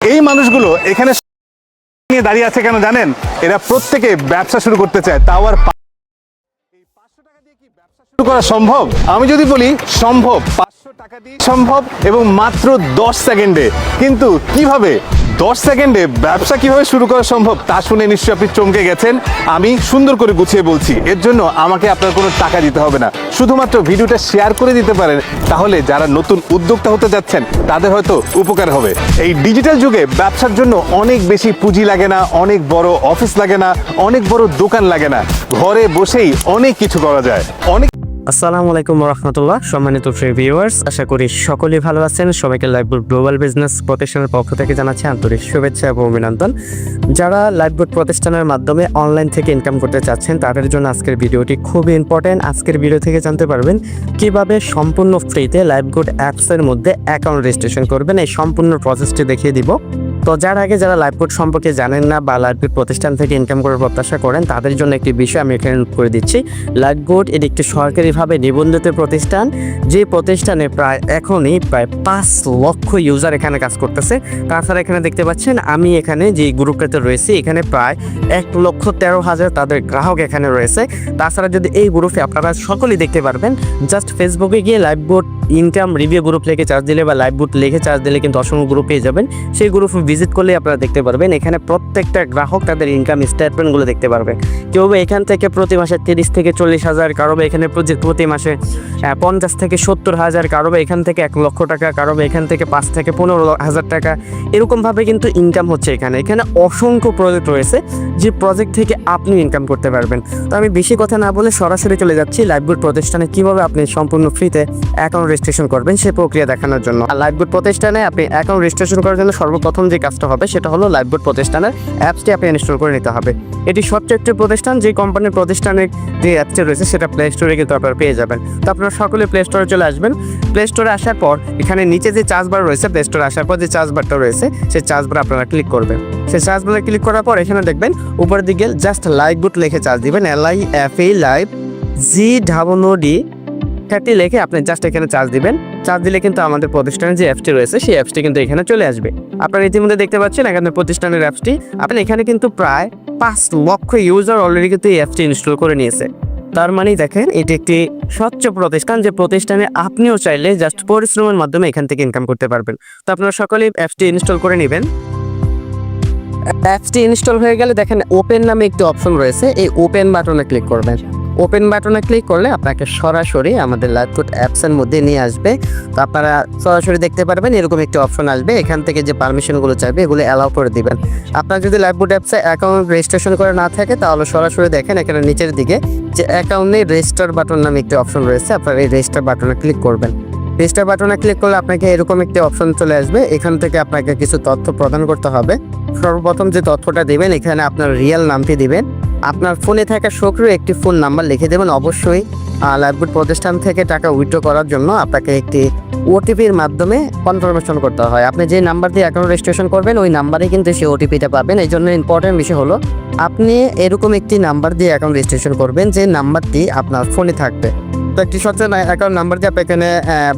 এই মানুষগুলো এখানে নিয়ে দাঁড়িয়ে আছে কেন জানেন? এরা প্রত্যেকে ব্যবসা শুরু করতে চায়, তাও আর 500 টাকা দিয়ে কি ব্যবসা শুরু করা সম্ভব? আমি যদি বলি সম্ভব, 500 টাকা দিয়ে সম্ভব এবং মাত্র 10 সেকেন্ডে। কিন্তু কিভাবে 10 সেকেন্ডে ব্যবসা কিভাবে শুরু করা সম্ভব তা শুনে নিশ্চয়ই আপনি চমকে গেছেন। আমি সুন্দর করে গুছিয়ে বলছি। এর জন্য আমাকে আপনার কোনো টাকা দিতে হবে না, শুধুমাত্র ভিডিওটা শেয়ার করে দিতে পারেন। তাহলে যারা নতুন উদ্যোক্তা হতে যাচ্ছেন তাদের হয়তো উপকার হবে। এই ডিজিটাল যুগে ব্যবসার জন্য অনেক বেশি পুঁজি লাগে না, অনেক বড় অফিস লাগে না, অনেক বড় দোকান লাগে না, ঘরে বসেই অনেক কিছু করা যায়। আসসালামু আলাইকুম রহমতুল্লাহ। সম্মানিত ভিউয়ার্স, আশা করি সকলেই ভালো আছেন। সবাইকে লাইভবোর্ড গ্লোবাল বিজনেস প্রতিষ্ঠানের পক্ষ থেকে জানাচ্ছি আন্তরিক শুভেচ্ছা এবং অভিনন্দন। যারা লাইভবোর্ড প্রতিষ্ঠানের মাধ্যমে অনলাইন থেকে ইনকাম করতে চাচ্ছেন তাদের জন্য আজকের ভিডিওটি খুবই ইম্পর্টেন্ট। আজকের ভিডিও থেকে জানতে পারবেন কিভাবে সম্পূর্ণ ফ্রিতে লাইভবোর্ড অ্যাপসের মধ্যে অ্যাকাউন্ট রেজিস্ট্রেশন করবেন। এই সম্পূর্ণ প্রসেসটি দেখিয়ে দিব। তো যার আগে যারা লাইভবোর্ড সম্পর্কে জানেন না বা লাইভবোর্ড প্রতিষ্ঠান থেকে ইনকাম করার প্রত্যাশা করেন তাদের জন্য একটি বিষয় আমি এখানে নোট করে দিচ্ছি। লাইভবোর্ড এটি একটি সরকারিভাবে নিবন্ধিত প্রতিষ্ঠান, যে প্রতিষ্ঠানে এখনই প্রায় 5 লক্ষ ইউজার এখানে কাজ করতেছে। তাছাড়া এখানে দেখতে পাচ্ছেন আমি এখানে যে গ্রুপটাতে রয়েছি এখানে প্রায় 1,13,000 তাদের গ্রাহক এখানে রয়েছে। তাছাড়া যদি এই গ্রুপে আপনারা সকলেই দেখতে পারবেন, জাস্ট ফেসবুকে গিয়ে লাইভবোর্ড ইনকাম রিভিউ গ্রুপ লিখে চার্জ দিলে বা লাইভবোর্ড লিখে চার্জ দিলে কিন্তু অসংখ্য গ্রুপ পেয়ে যাবেন। সেই গ্রুপ ভিজিট করলে আপনারা দেখতে পারবেন এখানে প্রত্যেকটা গ্রাহক তাদের ইনকাম স্টেটমেন্টগুলো দেখতে পারবে। কেউ এখান থেকে প্রতি মাসে 30 থেকে 40,000, কারো এখানে প্রতি মাসে 50 থেকে 70,000, কারো এখান থেকে 1 লক্ষ টাকা, কারো এখান থেকে 5 থেকে 15,000 টাকা, এরকমভাবে কিন্তু ইনকাম হচ্ছে। এখানে অসংখ্য প্রজেক্ট রয়েছে যে প্রজেক্ট থেকে আপনি ইনকাম করতে পারবেন। তো আমি বেশি কথা না বলে সরাসরি চলে যাচ্ছি লাইভবোর্ড প্রতিষ্ঠানে কিভাবে আপনি সম্পূর্ণ ফ্রিতে অ্যাকাউন্ট রেজিস্ট্রেশন করবেন সেই প্রক্রিয়া দেখানোর জন্য। আর লাইভবোর্ড প্রতিষ্ঠানে আপনি অ্যাকাউন্ট রেজিস্ট্রেশন করার জন্য সর্বপ্রথম যে কাজটা হবে সেটা হলো লাইভবোর্ড প্রতিষ্ঠানের অ্যাপসটি আপনি ইনস্টল করে নিতে হবে। এটি সবচেয়ে একটি প্রতিষ্ঠান, যে কোম্পানির প্রতিষ্ঠানের যে অ্যাপসটি রয়েছে সেটা প্লে স্টোরে কিন্তু আপনারা পেয়ে যাবেন। তো আপনারা সকলে প্লে স্টোরে চলে আসবেন। প্লে স্টোরে আসার পর এখানে নিচে যে চার্জ বার রয়েছে, প্লে স্টোরে আসার পর যে চার্জ বারটা রয়েছে সেই চার্জ বার আপনারা ক্লিক করবেন। সেই চার্জ বারে ক্লিক করার পর এখানে দেখবেন উপরের দিকে জাস্ট লাইভবোর্ড লিখে চার্জ দিবেন, LIFE লাইভ GOOD 30 লিখে আপনি জাস্ট এখানে চার্জ দিবেন। চার্জ দিলে কিন্তু আমাদের প্রতিষ্ঠানের যে অ্যাপসটি রয়েছে সেই অ্যাপসটি কিন্তু এখানে চলে আসবে। আপনারা ইতিমধ্যে দেখতে পাচ্ছেন এখানে প্রতিষ্ঠানের অ্যাপসটি। আপনি এখানে কিন্তু প্রায় 5 লক্ষ ইউজার অলরেডি কিন্তু এই অ্যাপসটি ইনস্টল করে নিয়েছে। তার মানে দেখেন এটি একটি স্বচ্ছ প্রতিষ্ঠান, যে প্রতিষ্ঠানে আপনিও চাইলে জাস্ট পরিশ্রমের মাধ্যমে এখান থেকে ইনকাম করতে পারবেন। তো আপনারা সকলেই অ্যাপসটি ইনস্টল করে নেবেন। অ্যাপসটি ইনস্টল হয়ে গেলে দেখেন ওপেন নামে একটি অপশন রয়েছে, এই ওপেন বাটনে ক্লিক করবেন। ওপেন বাটনে ক্লিক করলে আপনাকে সরাসরি আমাদের লাইভবোর্ড অ্যাপসের মধ্যে নিয়ে আসবে। তো আপনারা সরাসরি দেখতে পারবেন এরকম একটি অপশন আসবে। এখান থেকে যে পারমিশনগুলো চাইবে এগুলো অ্যালাউ করে দিবেন। আপনার যদি লাইভবোর্ড অ্যাপসে অ্যাকাউন্ট রেজিস্ট্রেশন করে না থাকে তাহলে সরাসরি দেখেন এখানে নিচের দিকে যে অ্যাকাউন্টে রেজিস্টার বাটন নামে একটি অপশন রয়েছে, আপনারা এই রেজিস্টার বাটনে ক্লিক করবেন। রেজিস্টার বাটনে ক্লিক করলে আপনাকে এরকম একটি অপশন চলে আসবে। এখান থেকে আপনাকে কিছু তথ্য প্রদান করতে হবে। সর্বপ্রথম যে তথ্যটা দিবেন এখানে আপনার রিয়েল নামটি দিবেন, আপনার ফোনে থাকা সক্রিয় একটি ফোন নাম্বার লিখে দেবেন। অবশ্যই লাইভবোর্ড প্রতিষ্ঠান থেকে টাকা উইথড্র করার জন্য আপনাকে একটি ওটিপির মাধ্যমে কনফার্মেশন করতে হয়। আপনি যে নাম্বার দিয়ে অ্যাকাউন্ট রেজিস্ট্রেশন করবেন ওই নাম্বারে কিন্তু সেই ওটিপিটা পাবেন। এই জন্য ইম্পর্টেন্ট বিষয় হলো আপনি এরকম একটি নাম্বার দিয়ে অ্যাকাউন্ট রেজিস্ট্রেশন করবেন যে নাম্বারটি আপনার ফোনে থাকবে। তো একটি সচেতন অ্যাকাউন্ট নাম্বার দিয়ে আপনি এখানে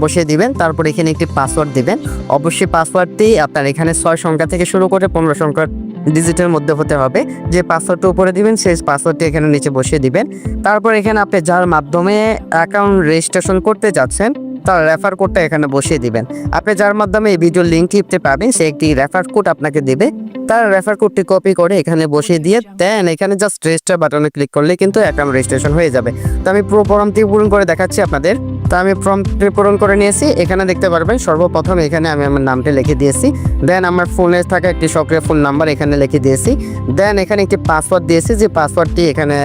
বসিয়ে দিবেন। তারপর এখানে একটি পাসওয়ার্ড দিবেন। অবশ্যই পাসওয়ার্ডটি আপনার এখানে 6 সংখ্যা থেকে শুরু করে 15 সংখ্যার ডিজিটের মধ্যে হতে হবে। যে পাসওয়ার্ডটা উপরে দিবেন সেই পাসওয়ার্ডটি এখানে নিচে বসিয়ে দিবেন। তারপর এখানে আপনি যার মাধ্যমে অ্যাকাউন্ট রেজিস্ট্রেশন করতে যাচ্ছেন তার রেফার কোডটা এখানে বসিয়ে দিবেন। আপনি যার মাধ্যমে এই ভিডিও লিঙ্ক টিপতে পাবেন সে একটি রেফার কোড আপনাকে দেবে। তার রেফার কোডটি কপি করে এখানে বসিয়ে দিয়ে দেন এখানে জাস্ট রেজিস্টার বাটনে ক্লিক করলে কিন্তু অ্যাকাউন্ট রেজিস্ট্রেশন হয়ে যাবে। তো আমি পুরো ফর্মটি পূরণ করে দেখাচ্ছি আপনাদের। তো আমি ফর্মটি পূরণ করে নিয়েছি। এখানে দেখতে পারবেন সর্বপ্রথম এখানে আমি আমার নামটি লিখে দিয়েছি। দেন আমার ফোনে থাকা একটি সক্রিয় ফোন নাম্বার এখানে লিখে দিয়েছি। দেন এখানে একটি পাসওয়ার্ড দিয়েছি, যে পাসওয়ার্ডটি এখানে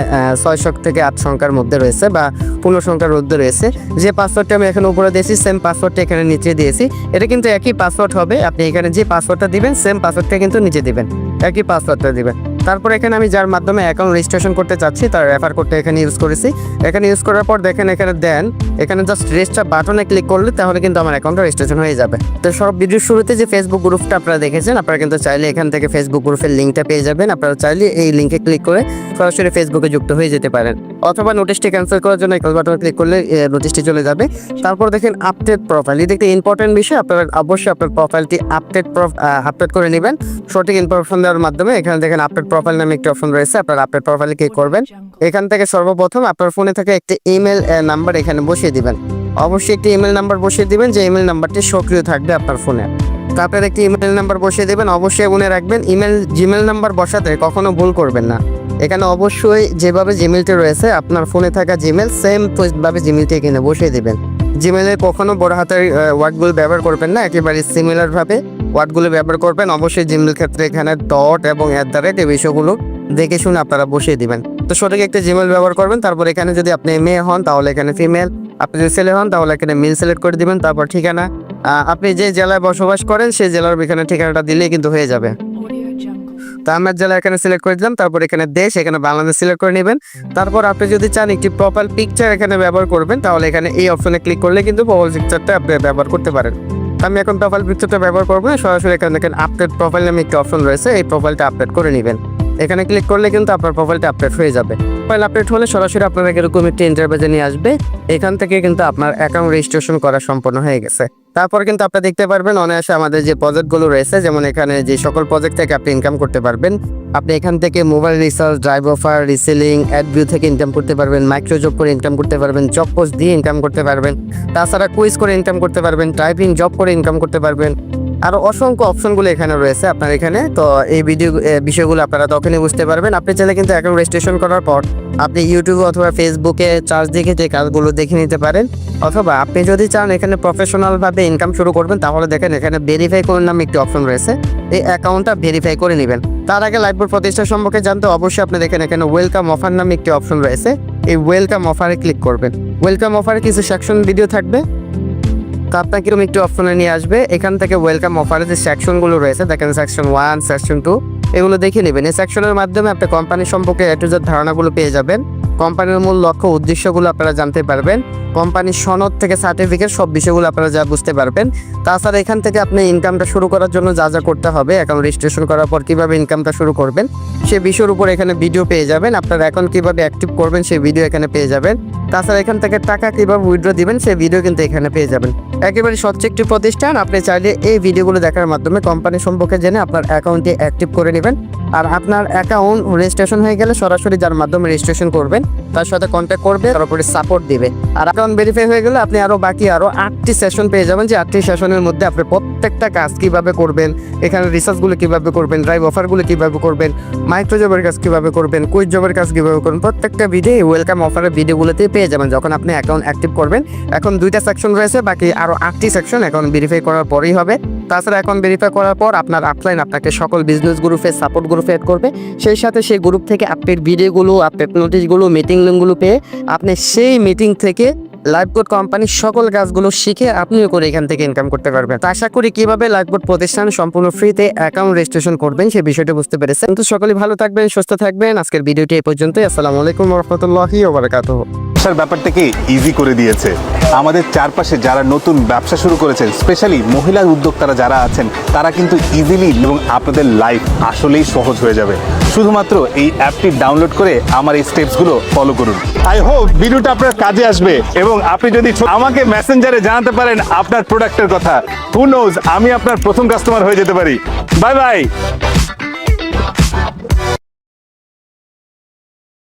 6 থেকে 8 সংখ্যার মধ্যে রয়েছে বা 15 সংখ্যার মধ্যে রয়েছে। যে পাসওয়ার্ডটি আমি এখানে উপরে দিয়েছি সেম পাসওয়ার্ডটি এখানে নিচে দিয়েছি। এটা কিন্তু একই পাসওয়ার্ড হবে। আপনি এখানে যে পাসওয়ার্ডটা দিবেন সেম পাসওয়ার্ডটা কিন্তু নিচে দিবেন, একই পাসওয়ার্ডটা দিবেন। তারপর এখানে আমি যার মাধ্যমে অ্যাকাউন্ট রেজিস্ট্রেশন করতে চাচ্ছি তার রেফার করতে এখানে ইউজ করেছি। এখানে ইউজ করার পর দেখেন এখানে এখানে জাস্ট রেজিস্টার বাটনে ক্লিক করলে তাহলে কিন্তু আমার অ্যাকাউন্টটা রেজিস্ট্রেশন হয়ে যাবে। তো সব ভিডিওর শুরুতে যে ফেসবুক গ্রুপটা আপনারা দেখেছেন, আপনারা কিন্তু চাইলে এখান থেকে ফেসবুক গ্রুপের লিঙ্কটা পেয়ে যাবেন। আপনারা চাইলে এই লিঙ্কে ক্লিক করে সরাসরি ফেসবুকে যুক্ত হয়ে যেতে পারেন, অথবা নোটিশটি ক্যান্সেল করার জন্য একাল বাটনে ক্লিক করলে নোটিশটি চলে যাবে। তারপর দেখেন আপডেট প্রোফাইল, এটা একটা ইম্পর্টেন্ট বিষয়। আপনারা অবশ্যই আপনার প্রোফাইলটি আপডেট করে নেবেন সঠিক ইনফরমেশন দেওয়ার মাধ্যমে। এখানে দেখেন আপডেট প্রোফাইল নামে একটি অপশন রয়েছে, আপনারা আপডেট প্রোফাইলে ক্লিক করবেন। এখান থেকে সর্বপ্রথম আপনার ফোনে থেকে একটি ইমেল নাম্বার এখানে বসিয়ে দিবেন। অবশ্যই একটি ইমেল নাম্বার বসিয়ে দিবেন যে ইমেল নাম্বারটি সক্রিয় থাকবে আপনার ফোনে। তো আপনার একটি ইমেল নাম্বার বসিয়ে দেবেন। অবশ্যই মনে রাখবেন জিমেল নাম্বার বসাতে কখনো ভুল করবেন না। এখানে অবশ্যই যেভাবে জিমেলটি রয়েছে আপনার ফোনে থাকা জিমেল সেম ভাবে জিমেলটি এখানে বসিয়ে দেবেন। জিমেলে কখনো বড় হাতের ওয়ার্ডগুলো ব্যবহার করবেন না, একেবারে সিমিলার ভাবে ওয়ার্ডগুলো ব্যবহার করবেন। অবশ্যই জিমেল ক্ষেত্রে এখানে ডট এবং @ এই বিষয়গুলো দেখে শুনে আপনারা বসিয়ে দিবেন। তো সঠিক একটা জিমেল ব্যবহার করবেন। তারপর এখানে যদি আপনি মেয়ে হন তাহলে এখানে ফিমেল, আপনি যদি ছেলে হন তাহলে এখানে মেল সিলেক্ট করে দিবেন। তারপর ঠিকানা, আপনি যে জেলায় বসবাস করেন সেই জেলার এখানে ঠিকানাটা দিলেই কিন্তু হয়ে যাবে। তো আমার জেলা এখানে সিলেক্ট করে দিলাম। তারপর এখানে দেশ, এখানে বাংলাদেশ সিলেক্ট করে নেবেন। তারপর আপনি যদি চান একটি প্রোফাইল পিকচার এখানে ব্যবহার করবেন তাহলে এখানে এই অপশনে ক্লিক করলে কিন্তু প্রোফাইল পিকচারটা আপনি ব্যবহার করতে পারেন। আমি এখন প্রোফাইল পিকচারটা ব্যবহার করবো না, সরাসরি এখানে দেখেন আপডেট প্রোফাইল নামে একটি অপশন রয়েছে, এই প্রোফাইলটা আপডেট করে নেবেন। এখানে ক্লিক করলে কিন্তু আপনার প্রোফাইলটা আপডেট হয়ে যাবে। প্রোফাইল আপডেট হলে সরাসরি আপনারা এরকম একটি ইন্টারভিউ নিয়ে আসবে। এখান থেকে কিন্তু আপনার অ্যাকাউন্ট রেজিস্ট্রেশন করা সম্পন্ন হয়ে গেছে। তারপর কিন্তু আপনি দেখতে পারবেন অনায়াসে আমাদের যে প্রজেক্টগুলো রয়েছে, যেমন এখানে যে সকল প্রজেক্ট থেকে আপনি ইনকাম করতে পারবেন। আপনি এখান থেকে mobile research, drive offer, reselling, add view থেকে ইনকাম করতে পারবেন, মাইক্রো জব করে ইনকাম করতে পারবেন, জব পোস্ট দিয়ে ইনকাম করতে পারবেন, তাছাড়া কুইজ করে ইনকাম করতে পারবেন, টাইপিং জব করে ইনকাম করতে পারবেন। আরও অসংখ্য অপশনগুলো এখানে রয়েছে আপনার এখানে। তো এই বিষয়গুলো আপনারা তখনই বুঝতে পারবেন। আপনি চাইলে কিন্তু অ্যাকাউন্ট রেজিস্ট্রেশন করার পর আপনি ইউটিউবে অথবা ফেসবুকে চার্জ দেখে যে কাজগুলো দেখে নিতে পারেন, অথবা আপনি যদি চান এখানে প্রফেশনালভাবে ইনকাম শুরু করবেন তাহলে দেখেন এখানে ভেরিফাই করার নামে একটি অপশন রয়েছে, এই অ্যাকাউন্টটা ভেরিফাই করে নেবেন। তার আগে লাইভবোর্ড প্রতিষ্ঠান সম্পর্কে জানতে অবশ্যই আপনি দেখেন এখানে ওয়েলকাম অফার নামে একটি অপশন রয়েছে, এই ওয়েলকাম অফারে ক্লিক করবেন। ওয়েলকাম অফারে কিছু সেকশন ভিডিও থাকবে, তো আপনাকে এরকম একটি অপশনে নিয়ে আসবে। এখান থেকে ওয়েলকাম অফারে যে সেকশনগুলো রয়েছে দেখেন সেকশন 1, সেকশন 2 এগুলো দেখে নেবেন। এই সেকশনের মাধ্যমে আপনি কোম্পানির সম্পর্কে A to Z ধারণাগুলো পেয়ে যাবেন, কোম্পানির মূল লক্ষ্য উদ্দেশ্যগুলো আপনারা জানতে পারবেন, কোম্পানির সনদ থেকে সার্টিফিকেট সব বিষয়গুলো আপনারা যা বুঝতে পারবেন। তাছাড়া এখান থেকে আপনি ইনকামটা শুরু করার জন্য যা যা করতে হবে, অ্যাকাউন্ট রেজিস্ট্রেশন করার পর কীভাবে ইনকামটা শুরু করবেন সেই বিষয়ের উপর এখানে ভিডিও পেয়ে যাবেন। আপনার অ্যাকাউন্ট কীভাবে অ্যাক্টিভ করবেন সেই ভিডিও এখানে পেয়ে যাবেন। তাছাড়া এখান থেকে টাকা কীভাবে উইথড্র দিবেন সেই ভিডিও কিন্তু এখানে পেয়ে যাবেন। একেবারে স্বচ্ছ একটি প্রতিষ্ঠান, আপনি চাইলে এই ভিডিওগুলো দেখার মাধ্যমে কোম্পানি সম্পর্কে জেনে আপনার অ্যাকাউন্টটি অ্যাক্টিভ করে নেবেন। আর আপনার অ্যাকাউন্ট রেজিস্ট্রেশন হয়ে গেলে সরাসরি যার মাধ্যমে রেজিস্ট্রেশন করবেন তার সাথে কন্ট্যাক্ট করবে, তার উপরে সাপোর্ট দিবে। আর অ্যাকাউন্ট ভেরিফাই হয়ে গেলে আপনি বাকি আরও 8টি সেশন পেয়ে যাবেন, যে 8টি সেশনের মধ্যে আপনি প্রত্যেকটা কাজ কীভাবে করবেন, এখানে রিসার্চগুলো কীভাবে করবেন, ড্রাইভ অফারগুলো কীভাবে করবেন, মাইক্রো জবের কাজ কীভাবে করবেন, কুইজ জবের কাজ কীভাবে করবেন, প্রত্যেকটা ভিডিও ওয়েলকাম অফারের ভিডিওগুলোতে পেয়ে যাবেন যখন আপনি অ্যাকাউন্ট অ্যাক্টিভ করবেন। এখন 2টা সেকশন রয়েছে, বাকি আরও 8টি সেকশন অ্যাকাউন্ট ভেরিফাই করার পরেই হবে। তাছাড়া অ্যাকাউন্ট ভেরিফাই করার পর আপনার আপলাইন আপনাকে সকল বিজনেস গ্রুপে সাপোর্ট গ্রুপে অ্যাড করবে, সেই সাথে সেই গ্রুপ থেকে আপডেট ভিডিওগুলো, আপডেট নোটিশগুলো, মিটিং লিঙ্কগুলো পেয়ে আপনি সেই মিটিং থেকে লাইভবোর্ড কোম্পানির সকল কাজগুলো শিখে আপনিও করে এখান থেকে ইনকাম করতে পারবেন। তো আশা করি কিভাবে লাইভবোর্ড প্রতিষ্ঠান সম্পূর্ণ ফ্রিতে অ্যাকাউন্ট রেজিস্ট্রেশন করবেন সেই বিষয়টা বুঝতে পেরেছেন। কিন্তু সকলেই ভালো থাকবেন, সুস্থ থাকবেন। আজকের ভিডিওটি এই পর্যন্তই। আসসালামু আলাইকুম ওয়া রাহমাতুল্লাহি ওয়া বারাকাতুহু। ব্যবসার ব্যাপারটাকে ইজি করে দিয়েছে। আমাদের চারপাশে যারা নতুন ব্যবসা শুরু করেছেন, স্পেশালি মহিলা উদ্যোক্তারা যারা আছেন, তারা কিন্তু ইজিলি এবং আপনাদের লাইফ আসলেই সহজ হয়ে যাবে। শুধুমাত্র এই অ্যাপটি ডাউনলোড করে আমার এই স্টেপসগুলো ফলো করুন। আই হোপ ভিডিওটা আপনার কাজে আসবে এবং আপনি যদি আমাকে মেসেঞ্জারে জানাতে পারেন আপনার প্রোডাক্টের কথা, হু নোজ আমি আপনার প্রথম কাস্টমার হয়ে যেতে পারি। Bye bye.